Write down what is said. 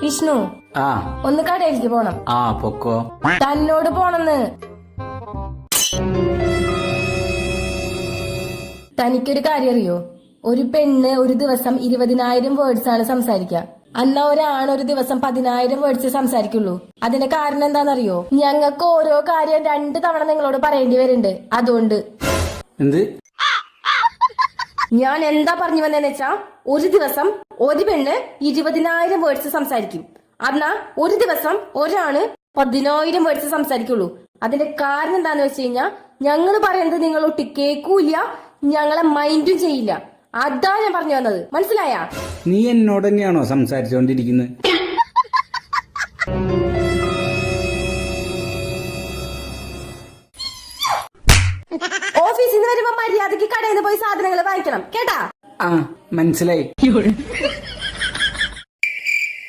വിഷ്ണു ആ ഒന്ന് കടയിലേക്ക് പോണം. ആ പൊക്കോ. തന്നോട് പോണെന്ന്. തനിക്കൊരു കാര്യം അറിയോ? ഒരു പെണ്ണ് ഒരു ദിവസം 20,000 വേർഡ്സ് ആണ് സംസാരിക്കുക. അന്നാ ഒരാണ് ഒരു ദിവസം 10,000 വേർഡ്സ് സംസാരിക്കുള്ളൂ. അതിന്റെ കാരണം എന്താണെന്നറിയോ? ഞങ്ങൾക്ക് ഓരോ കാര്യം 2 തവണ നിങ്ങളോട് പറയേണ്ടി വരുന്നുണ്ട്. അതുകൊണ്ട് എന്ത് ഞാൻ എന്താ പറഞ്ഞു വന്നതെന്ന് വെച്ചാ, ഒരു ദിവസം ഒരു പെണ്ണ് 20,000 വേർഡ്സ് സംസാരിക്കും. എന്നാ ഒരു ദിവസം ഒരാണ് 10,000 വേർഡ്സ് സംസാരിക്കുള്ളൂ. അതിന്റെ കാരണം എന്താന്ന് വെച്ച് കഴിഞ്ഞാ, ഞങ്ങൾ പറയുന്നത് നിങ്ങൾ ഒട്ടി കേൾക്കൂല, ഞങ്ങളെ മൈൻഡും ചെയ്യില്ല. അതാ ഞാൻ പറഞ്ഞു വന്നത്. മനസ്സിലായ? നീ എന്നോട് തന്നെയാണോ സംസാരിച്ചോണ്ടിരിക്കുന്നത്? ഓഫീസിൽ നിന്ന് വരുമ്പോ മര്യാദക്ക് കടയിൽ നിന്ന് പോയി സാധനങ്ങൾ വാങ്ങിക്കണം കേട്ടാ. ആ മനസ്സിലായി.